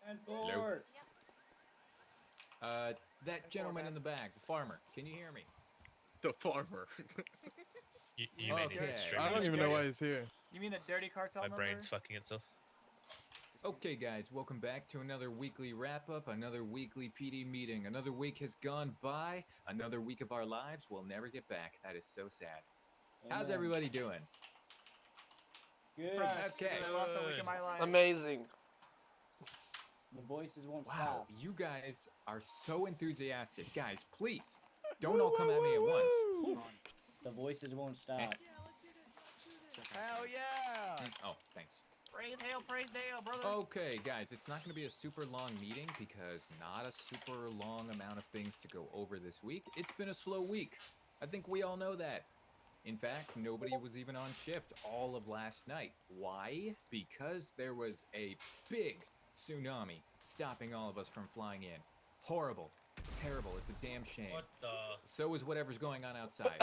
Hello. That And gentleman in the man. back, the farmer. Can you hear me? The farmer. You made it Okay. extremely You I mean don't the even know superior. why he's here. You mean the dirty cartel My member? brain's fucking itself. Okay, guys, welcome back to another weekly wrap up, another weekly PD meeting. Another week has gone by. Another week of our lives we'll never get back. That is so sad. How's everybody doing? Good. Fresh. Okay. I lost a week of my life. Amazing. The voices won't Wow, stop. you guys are so enthusiastic. Guys, please don't all come at me at once. The voices won't stop. Hell yeah! Oh, thanks. Praise hail, praise Dale, brother. Okay, guys, it's not going to be a super long meeting because not a super long amount of things to go over this week. It's been a slow week. I think we all know that. In fact, nobody was even on shift all of last night. Why? Because there was a big tsunami stopping all of us from flying in. Horrible. Terrible. It's a damn shame. What the? So is whatever's going on outside.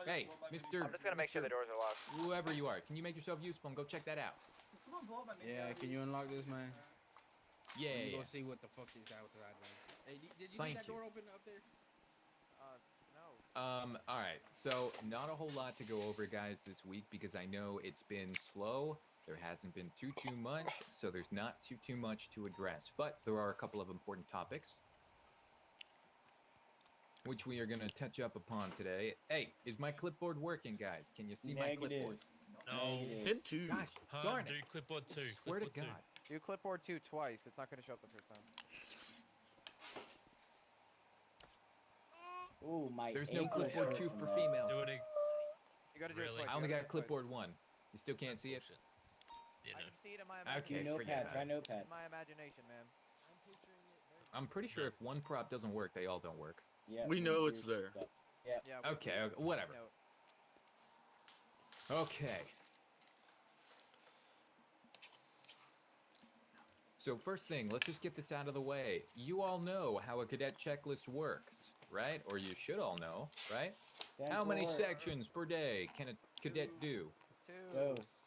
Hey, Mr. I'm just gonna make sure the doors are locked. Whoever you are, can you make yourself useful and go check that out? Yeah, can you unlock this, man? Yeah. Let me go see what the fuck is outside, man. Hey, did you Thank leave that you. door open up there? No. All right. So not a whole lot to go over, guys, this week because I know it's been slow. There hasn't been too much, so there's not too much to address. But there are a couple of important topics which we are going to touch up upon today. Hey, is my clipboard working, guys? Can you see my clipboard? No. Hit two. Gosh, Huh, darn do it. clipboard 2. Swear to Clipboard God. Do clipboard 2 twice. It's not gonna show up the first time. Ooh, my There's no ankles clipboard hurt 2 from for that. females. Do it. You gotta do Really? it twice. I only got clipboard 1. You still can't see it? Bullshit. You I know. can see it in my Okay, imagination. Do forget notepad. about Try it. notepad. In my imagination, man. I'm pretty sure if one prop doesn't work, they all don't work. Yeah. We know it's there. Yeah. Yeah. Okay, whatever. Okay. So first thing, let's just get this out of the way. You all know how a cadet checklist works, right? Or you should all know, right? How many sections per day can a cadet do? 2. Dose.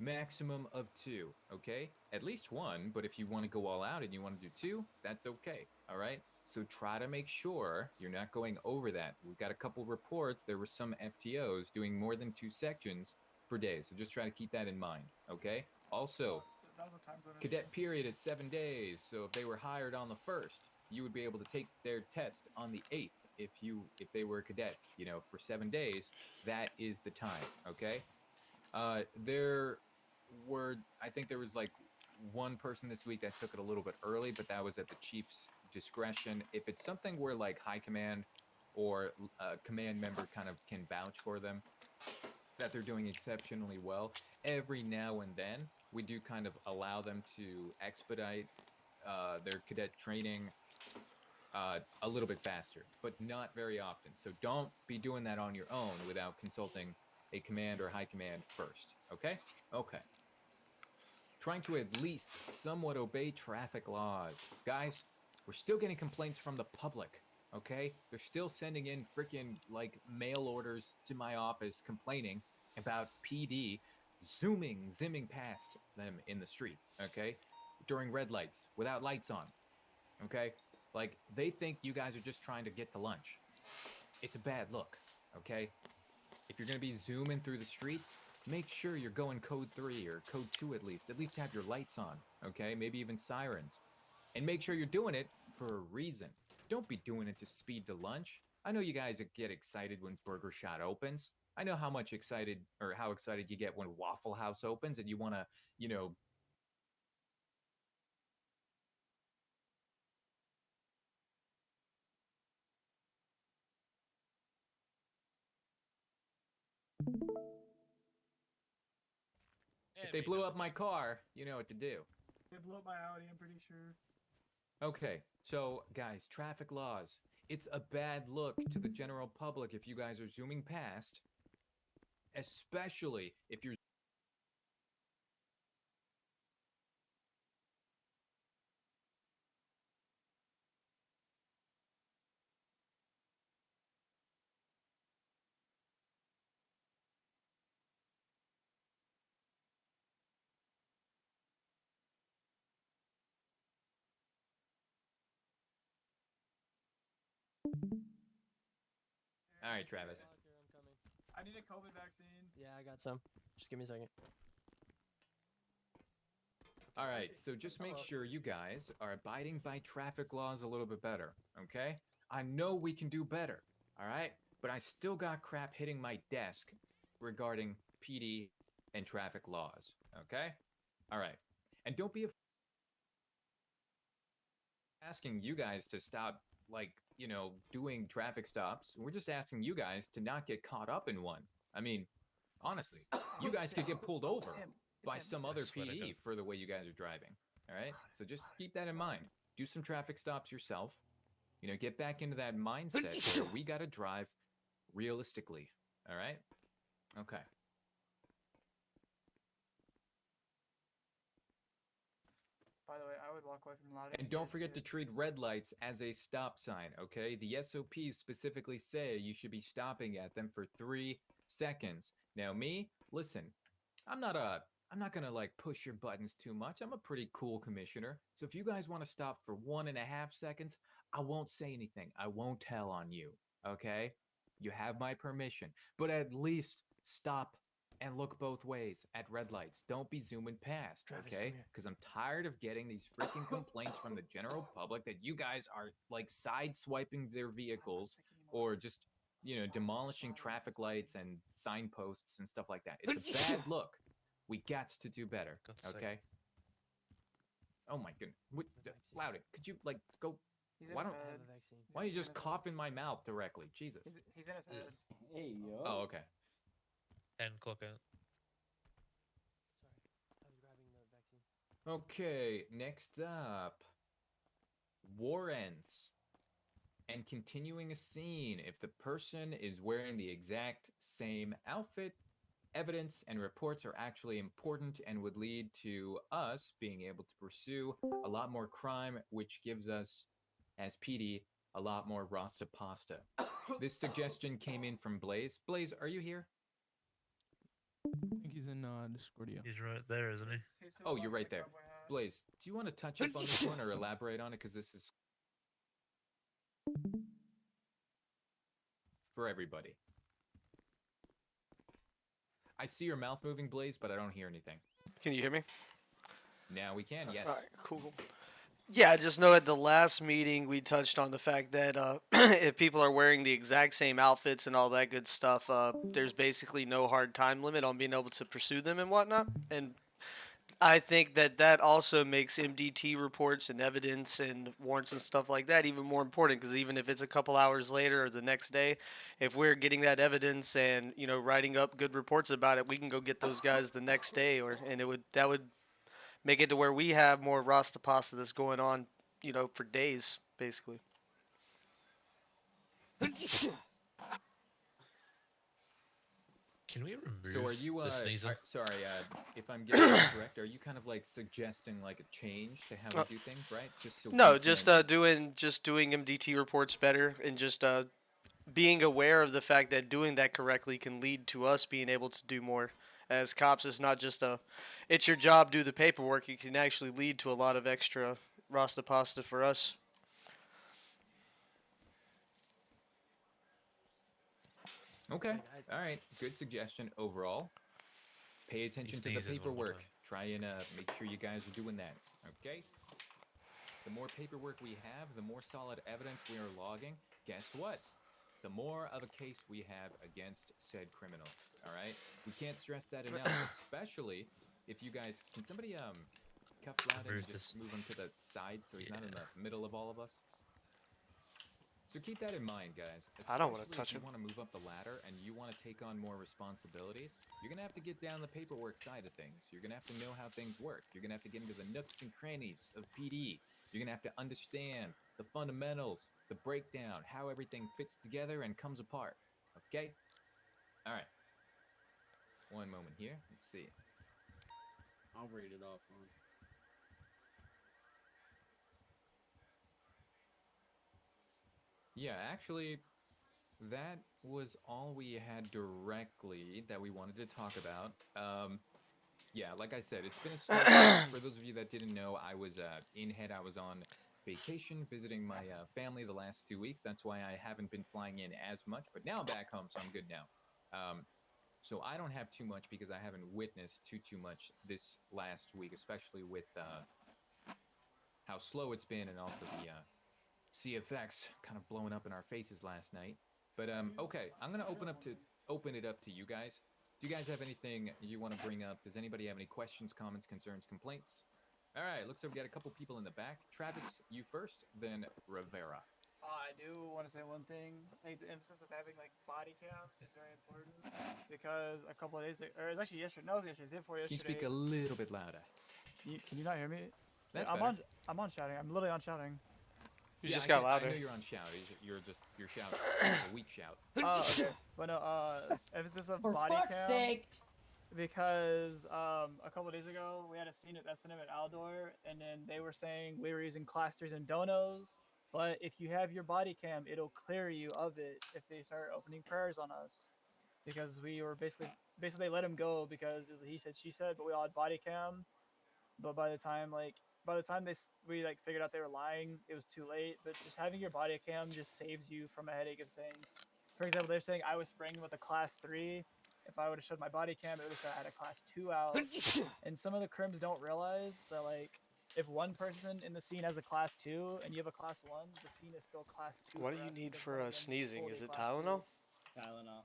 Maximum of 2, okay? At least 1, but if you want to go all out and you want to do 2, that's okay, all right? So try to make sure you're not going over that. We've got a couple reports. There were some FTOs doing more than 2 sections per day, so just try to keep that in mind, okay? Also, cadet period is 7 days, so if they were hired on the 1st, you would be able to take their test on the 8th if they were a cadet, for 7 days. That is the time, okay? I think there was like one person this week that took it a little bit early, but that was at the chief's discretion. If it's something where like high command or a command member kind of can vouch for them, that they're doing exceptionally well, every now and then we do kind of allow them to expedite their cadet training a little bit faster, but not very often. So don't be doing that on your own without consulting a command or high command first, okay? Okay. Trying to at least somewhat obey traffic laws. Guys, we're still getting complaints from the public, okay? They're still sending in freaking like mail orders to my office complaining about PD zimming past them in the street, okay? During red lights, without lights on, okay? Like, they think you guys are just trying to get to lunch. It's a bad look, okay? If you're going to be zooming through the streets, make sure you're going code 3 or code 2 at least. At least have your lights on, okay? Maybe even sirens. And make sure you're doing it for a reason. Don't be doing it to speed to lunch. I know you guys get excited when Burger Shot opens. I know how excited you get when Waffle House opens and you want to, you know, if they blew up my car, you know what to do. They blew up my Audi, I'm pretty sure. Okay, so guys, traffic laws. It's a bad look to the general public if you guys are zooming past, especially if you're All right, Travis. I need a COVID vaccine. Yeah, I got some. Just give me a second. All right, so just make Hello. sure you guys are abiding by traffic laws a little bit better, okay? I know we can do better, all right? But I still got crap hitting my desk regarding PD and traffic laws, okay? All right. And don't be asking you guys to stop, like, doing traffic stops. We're just asking you guys to not get caught up in one. I mean, honestly, you guys could get pulled over by some other swear to PD God. for the way you guys are driving. All right. So just keep that in mind. Do some traffic stops yourself. Get back into that mindset where we got to drive realistically. All right. Okay. By the way, I would walk away from loud. And don't forget to treat red lights as a stop sign, okay? The SOPs specifically say you should be stopping at them for 3 seconds. Now me, listen, I'm not gonna like push your buttons too much. I'm a pretty cool commissioner. So if you guys want to stop for 1.5 seconds, I won't say anything. I won't tell on you, okay? You have my permission. But at least stop and look both ways at red lights. Don't be zooming past, Travis, okay? come here. Because I'm tired of getting these freaking complaints from the general public that you guys are like side-swiping their vehicles or just, demolishing traffic lights and signposts and stuff like that. It's a bad look. We got to do better, God's sake. okay? Oh my goodness. vaccine. Louder, could you like go? He's in Why his don't- I have head. a vaccine. Why don't you just cough in my mouth directly? Jesus. He's in his head. Hey, yo. Oh, okay. 10 clock out. Sorry, I was grabbing the vaccine. Okay, next up. Warrants. And continuing a scene. If the person is wearing the exact same outfit, evidence and reports are actually important and would lead to us being able to pursue a lot more crime, which gives us, as PD, a lot more Rasta pasta. This suggestion came in from Blaze. Blaze, are you here? I think he's in Discordia. He's right there, isn't he? He's to the Oh, left you're of right the there. cowboy hat. Blaze, do you want to touch up on this one or elaborate on it? Because this is for everybody. I see your mouth moving, Blaze, but I don't hear anything. Can you hear me? Now we can, yes. All right, cool. Yeah, I just know at the last meeting we touched on the fact that if people are wearing the exact same outfits and all that good stuff, there's basically no hard time limit on being able to pursue them and whatnot. And I think that also makes MDT reports and evidence and warrants and stuff like that even more important, because even if it's a couple hours later or the next day, if we're getting that evidence and writing up good reports about it, we can go get those guys the next day, and that would make it to where we have more Rasta pasta that's going on, for days basically. Can we remove So are you, the sneezer? sorry, if I'm getting this correct, are you kind of like suggesting like a change to how we do things, right? Just so No, we just can- doing MDT reports better, and just being aware of the fact that doing that correctly can lead to us being able to do more. As cops, it's not just it's your job, do the paperwork. It can actually lead to a lot of extra Rasta pasta for us. Okay, Like, all right, good suggestion overall. Pay attention to the sneezes one more paperwork. time. Try and make sure you guys are doing that, okay? The more paperwork we have, the more solid evidence we are logging. Guess what? The more of a case we have against said criminals, all right? We can't stress that enough, especially if you guys... Can somebody cuff Loudon and Remove just this. move him to the side so he's not in Yeah. the middle of all of us? So keep that in mind, guys. I don't wanna Especially touch if you him. want to move up the ladder and you want to take on more responsibilities, you're going to have to get down the paperwork side of things. You're going to have to know how things work. You're going to have to get into the nooks and crannies of PD. You're going to have to understand the fundamentals, the breakdown, how everything fits together and comes apart. Okay? All right. One moment here. Let's see. I'll read it off. Yeah, actually, that was all we had directly that we wanted to talk about. Yeah, like I said, it's been a slow start. For those of you that didn't know, I was in head. I was on vacation visiting my family the last 2 weeks. That's why I haven't been flying in as much. But now I'm back home, so I'm good now. So I don't have too much because I haven't witnessed too much this last week, especially with how slow it's been and also the CFX kind of blowing up in our faces last night. But okay, I'm gonna open it up to you guys. Do you guys have anything you want to bring up? Does anybody have any questions, comments, concerns, complaints? All right, looks like we got a couple people in the back. Travis, you first, then Rivera. I do want to say one thing. Like, the emphasis of having like body cam is very important because a couple of days, or it was actually yesterday. No, it was yesterday. Day before Can you yesterday. speak a little bit louder? Can you not hear me? That's I'm better. I'm on shouting. I'm literally on shouting. You Yeah, just I got can- louder. I know you're on shout. Your shout a weak shout. Oh, okay. But no, emphasis of For body fuck's cam. sake! Because a couple days ago we had a scene at S&M at Aldor, and then they were saying we were using class 3s and donos, but if you have your body cam, it'll clear you of it if they start opening prayers on us. Because we were basically they let him go because it was a he said she said, but we all had body cam. But by the time we like figured out they were lying, it was too late. But just having your body cam just saves you from a headache of saying, for example, they're saying I was spraying with a class 3. If I would have showed my body cam, it would have said I had a class 2 out. And some of the crims don't realize that, like, if one person in the scene has a class 2 and you have a class 1, the scene is still class 2. What do for you us need because for none of them sneezing? pulled Is a it class 2. Tylenol? Tylenol.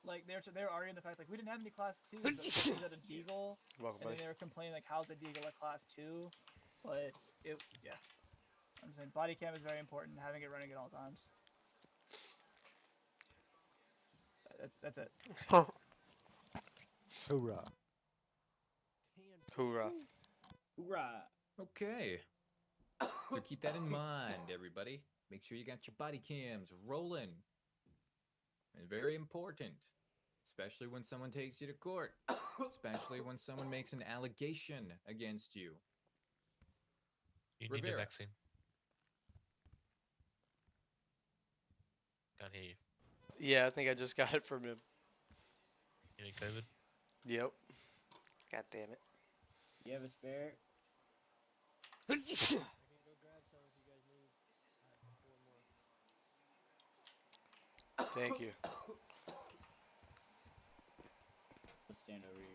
Like they were arguing the fact like we didn't have any class 2s, but we could use that a deagle, Welcome, and then buddy. they were complaining like how's a deagle a class 2, but yeah. I'm saying body cam is very important, having it running at all times. That's it. Hoorah. Hoorah. Hoorah! Okay. So keep that in mind, everybody. Make sure you got your body cams rolling. And very important, especially when someone takes you to court, especially when someone makes an allegation against you. You need a Rivera. vaccine. Can't hear you. Yeah, I think I just got it from him. You need COVID? Yep. God damn it. You have a spare? I can go grab some if you guys need. I have 4 more. Thank you. Let's stand over here.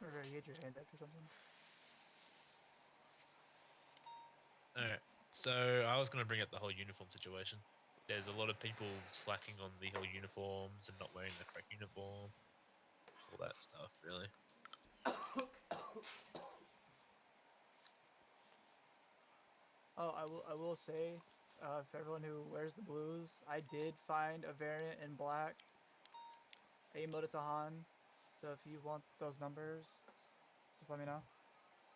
Or you get your hand up or something. Alright, so I was going to bring up the whole uniform situation. There's a lot of people slacking on the whole uniforms and not wearing the correct uniform. All that stuff, really. Oh, I will say, for everyone who wears the blues, I did find a variant in black. Aimed it to Han. So if you want those numbers, just let me know.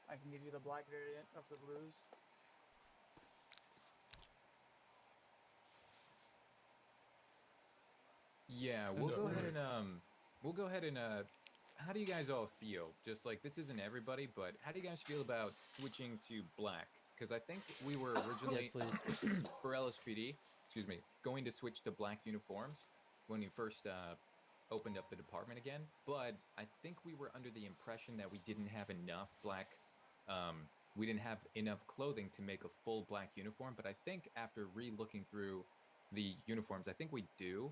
I can give you the black variant of the blues. Yeah, we'll go ahead and how do you guys all feel? Just like this isn't everybody, but how do you guys feel about switching to black? Because I think we were originally for LSPD, going to switch to black uniforms when we first opened up the department again. But I think we were under the impression that we didn't have enough black. We didn't have enough clothing to make a full black uniform. But I think after re-looking through the uniforms, I think we do.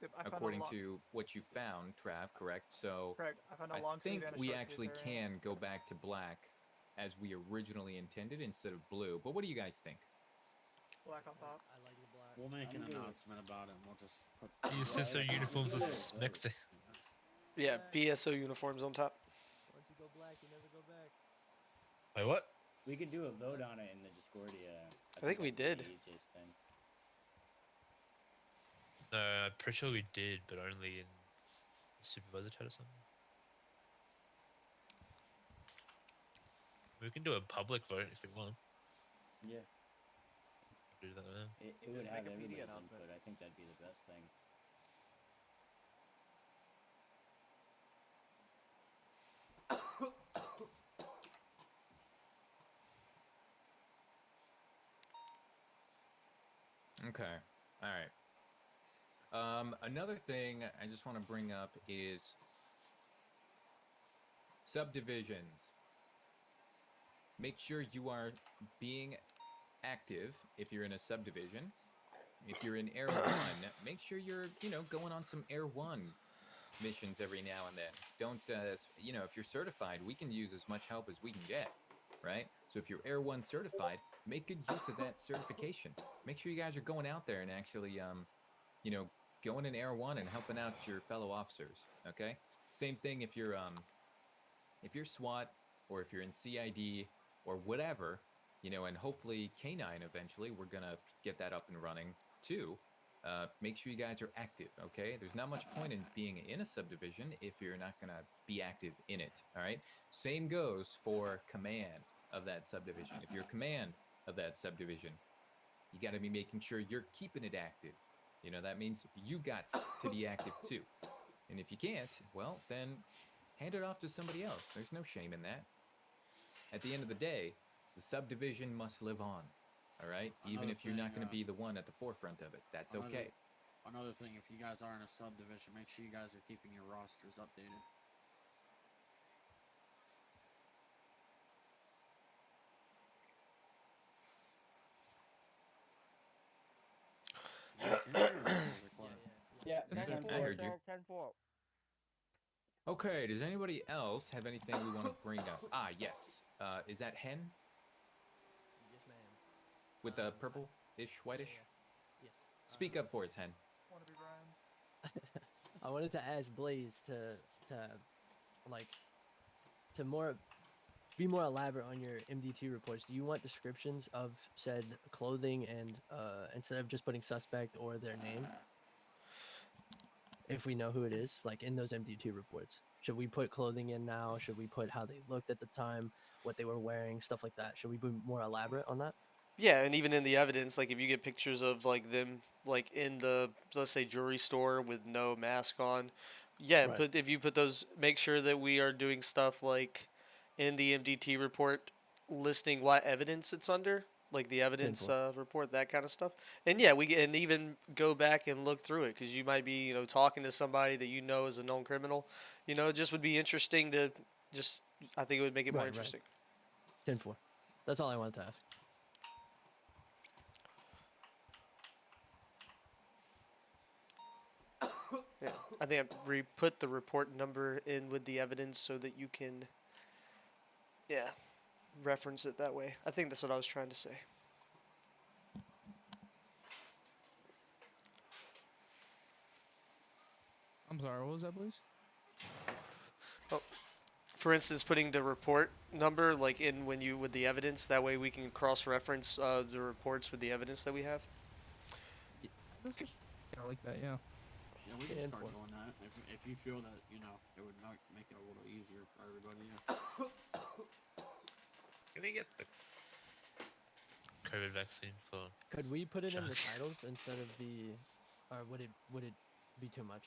Yep, I found a According lo- to what you found, Trav, correct? So Correct. I found a I long sleeve think and a we short actually sleeve variant. can go back to black as we originally intended instead of blue. But what do you guys think? Black on top. I like the black. We'll make I'm an good. announcement about it and we'll just put You said so uniforms are next to... Yeah, BSO uniforms on top. Once you go black, you never go back. Wait, what? We could do a vote on it in the Discordia. I think we that'd be did. the easiest thing. No, I'm pretty sure we did, but only in supervisor chat or something. We can do a public vote if we want. Yeah. Do that now. It would have everybody's input. I think that'd be the best thing. Okay. All right. Another thing I just want to bring up is subdivisions. Make sure you are being active if you're in a subdivision. If you're in Air 1, make sure you're, going on some Air 1 missions every now and then. Don't, if you're certified, we can use as much help as we can get, right? So if you're Air 1 certified, make good use of that certification. Make sure you guys are going out there and actually, going in Air 1 and helping out your fellow officers, okay? Same thing if you're SWAT or if you're in CID or whatever, and hopefully K9 eventually, we're going to get that up and running too. Make sure you guys are active, okay? There's not much point in being in a subdivision if you're not going to be active in it, all right? Same goes for command of that subdivision. If you're command of that subdivision, you got to be making sure you're keeping it active. That means you got to be active too. And if you can't, well, then hand it off to somebody else. There's no shame in that. At the end of the day, the subdivision must live on. All right? Even if you're not going to be the one at the forefront of it, that's okay. Another thing, if you guys are in a subdivision, make sure you guys are keeping your rosters updated. Yeah, Yes, sir. I heard you. Okay, does anybody else have anything we want to bring up? Ah, yes. Is that Hen Yes, ma'am. with the purple-ish, whitish? Yes. Speak up for us, Hen. Want to be Brian? I wanted to ask Blaze to like to be more elaborate on your MDT reports. Do you want descriptions of said clothing and instead of just putting suspect or their name? If we know who it is, like in those MDT reports, should we put clothing in now? Should we put how they looked at the time, what they were wearing, stuff like that? Should we be more elaborate on that? Yeah, and even in the evidence, like if you get pictures of like them like in the, let's say, jewelry store with no mask on, yeah, Right. if you put those, make sure that we are doing stuff like in the MDT report listing what evidence it's under, like the evidence report, that kind of stuff. And yeah, and even go back and look through it because you might be talking to somebody that is a known criminal. It just would be interesting to just. I think it would make it more interesting. 10-4. That's all I wanted to ask. Yeah, I think I put the report number in with the evidence so that you can, reference it that way. I think that's what I was trying to say. I'm sorry, what was that, please? Oh, for instance, putting the report number like in when you with the evidence. That way we can cross-reference the reports with the evidence that we have. Yeah, I like that. Yeah. Yeah, we can start doing that if you feel that it would make it a little easier for everybody. Yeah. Can we get the COVID vaccine for? Could we put it in the Josh? titles instead of the, or would it be too much?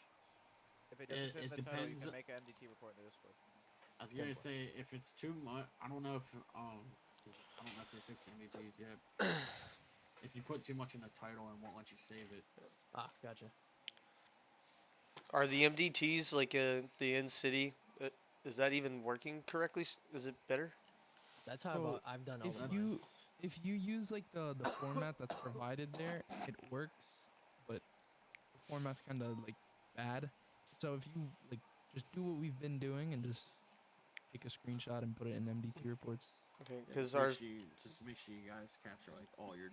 If it doesn't fit in the title, you depends. can make an MDT report in the Discord. I was gonna say if it's too much, I don't know if 'cause I don't know if they fixed MDTs yet. If you put too much in the title, it won't let you save it. Ah, gotcha. Are the MDTs like the in city? Is that even working correctly? Is it better? That's how I've done all of mine. If you use like the format that's provided there, it works, but the format's kind of like bad. So if you like just do what we've been doing and just take a screenshot and put it in MDT reports. Okay, because just make sure you guys capture like all your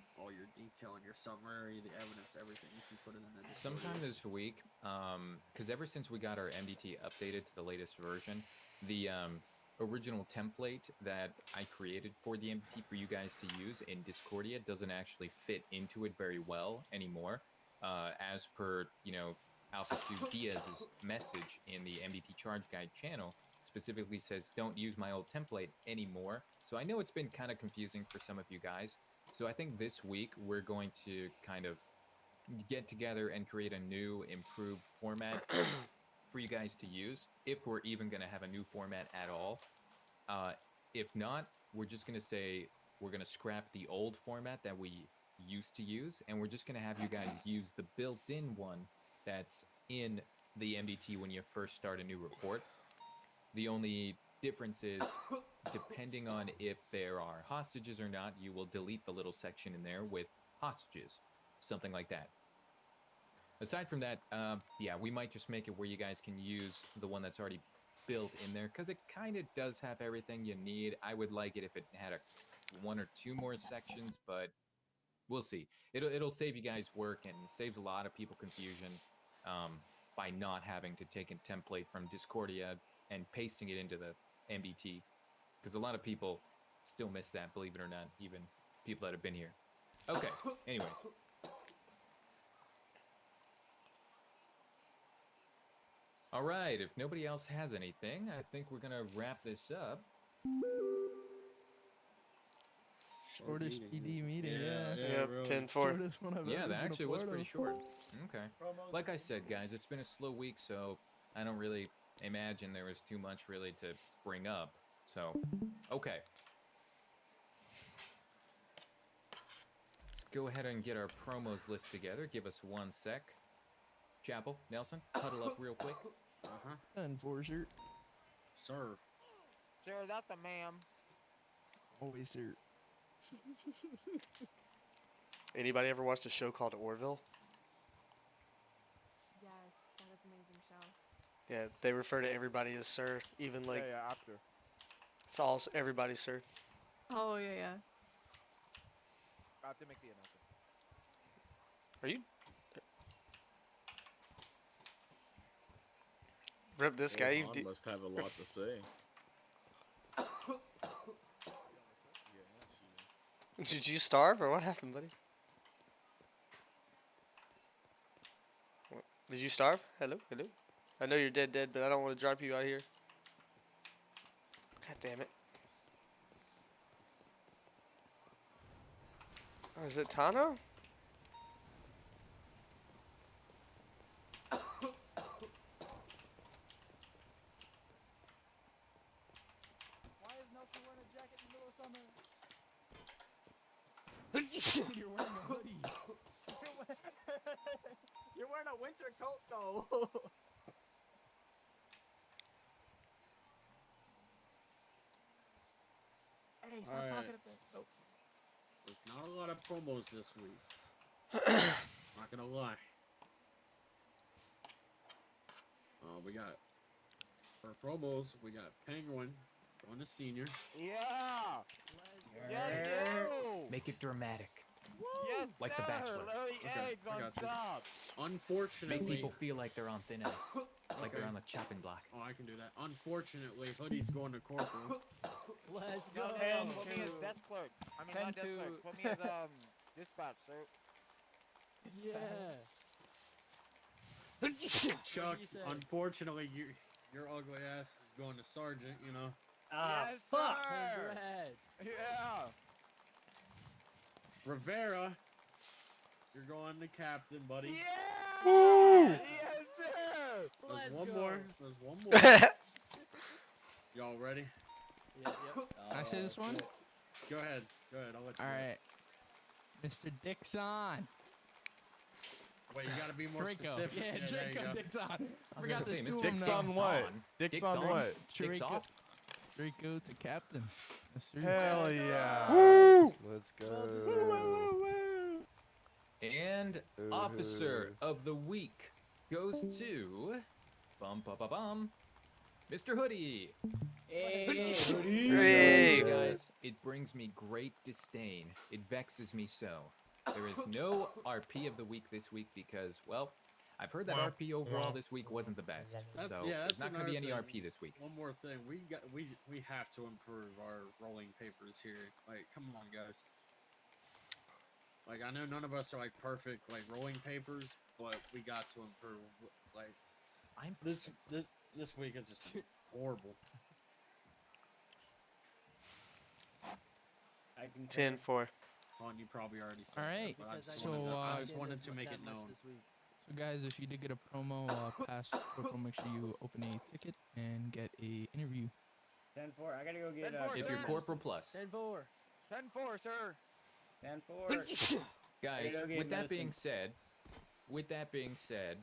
detail and your summary, the evidence, everything. If you put it in the Discord. Sometime this week, because ever since we got our MDT updated to the latest version, the original template that I created for the MDT for you guys to use in Discordia doesn't actually fit into it very well anymore. As per, Alpha 2 Diaz's message in the MDT Charge Guide channel, specifically says don't use my old template anymore. So I know it's been kind of confusing for some of you guys. So I think this week we're going to kind of get together and create a new improved format for you guys to use, if we're even going to have a new format at all. If not, we're just going to say we're going to scrap the old format that we used to use, and we're just going to have you guys use the built-in one that's in the MDT when you first start a new report. The only difference is, depending on if there are hostages or not, you will delete the little section in there with hostages, something like that. Aside from that, yeah, we might just make it where you guys can use the one that's already built in there, because it kind of does have everything you need. I would like it if it had one or two more sections, but we'll see. It'll save you guys work and saves a lot of people confusion by not having to take a template from Discordia and pasting it into the MBT, because a lot of people still miss that, believe it or not, even people that have been here. Okay, anyways. All right, if nobody else has anything, I think we're going to wrap this up. Shortest PD meeting, yeah. Yep, really. 10-4. Shortest one I've Yeah, ever that been a actually was part pretty of. short. Okay. Promos Like I are- said, guys, it's been a slow week, so I don't really imagine there was too much really to bring up. So, okay. Let's go ahead and get our promos list together. Give us 1 sec. Chapel, Nelson, huddle up real quick. And for sure. Sir. Sir, that's a ma'am. Always sir. Anybody ever watched a show called Orville? Yes, that is an amazing show. Yeah, they refer to everybody as sir, even like yeah, after. it's all everybody sir. Oh yeah. I have to make the announcement. Are you? Rip this guy. Old Han must have a lot to say. Did you starve or what happened, buddy? What? Did you starve? Hello, hello. I know you're dead, but I don't want to drop you out here. God damn it. Oh, is it Tano? Why is Nelson wearing a jacket in the middle of summer? You're wearing a hoodie. You're wearing a winter coat though. Hey, stop Alright. talking about. Oh. There's not a lot of promos this week. Not gonna lie. We got for promos. We got Penguin going to senior. Yeah. Yes, yo. Make it dramatic. Yes, Like The sir. Bachelor. Larry Okay, eggs I on got this. top. Unfortunately, Make people feel like they're on thin ice, like they're Okay. on the chopping block. Oh, I can do that. Unfortunately, Hoodie's going to corporal. Let's No, go. no, put me as desk clerk. I mean, not desk 10-2. clerk. Put me as dispatch, sir. Yeah. Chuck, you say? unfortunately, your ugly ass is going to sergeant. You know. Yes, fuck. sir. Congrats. Yeah. Rivera, you're going to captain, buddy. Yeah. Woo! Yes, sir. There's Let's one go. more. There's one more. Y'all ready? Yep. Can I say this one? Go ahead. Go ahead. I'll let you. All go. right. Mr. Dixon. Wait, you gotta be more Draco. specific. Yeah, there you Draco go. Dixon. I was Forgot gonna to say, school Mr. him now. Dixon. Dicks on what? Dicks Draco. off? Draco to captain. Yes, sir. Hell yeah. Woo! Let's go. And Officer of the Week goes to Mr. Hoodie. Hey. Hey. Guys, it brings me great disdain. It vexes me so. There is no RP of the week this week because, well, I've heard that RP overall this week wasn't the best. So there's not going to be any RP this week. One more thing, we have to improve our rolling papers here. Like, come on, guys. Like, I know none of us are like perfect, like rolling papers, but we got to improve. Like, this week has just been horrible. 10-4. On you probably already said All that, right. but I just So, wanted, I uh, just wanted to make it known. So guys, if you did get a promo pass corporal, make sure you open a ticket and get a interview. 10-4. I gotta go get. 10-4, If you're sir. Corporal Plus. 10-4. 10-4, sir. 10-4. Guys, go get with that being medicine. said,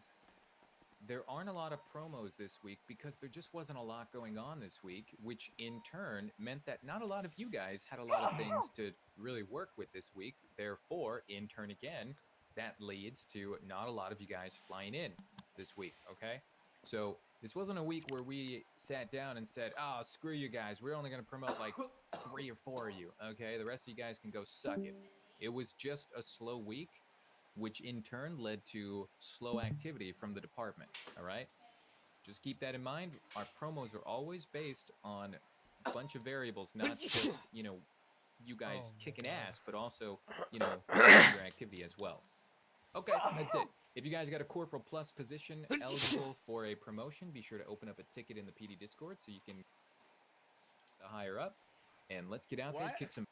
there aren't a lot of promos this week because there just wasn't a lot going on this week, which in turn meant that not a lot of you guys had a lot of things to really work with this week. Therefore, in turn again, that leads to not a lot of you guys flying in this week, okay? So this wasn't a week where we sat down and said, oh, screw you guys. We're only going to promote like 3 or 4 of you, okay? The rest of you guys can go suck it. It was just a slow week, which in turn led to slow activity from the department, all right? Just keep that in mind. Our promos are always based on a bunch of variables, not just, you guys kicking ass, but also, your activity as well. Okay, that's it. If you guys got a Corporal Plus position eligible for a promotion, be sure to open up a ticket in the PD Discord so you can higher up. And let's get out there, kick some.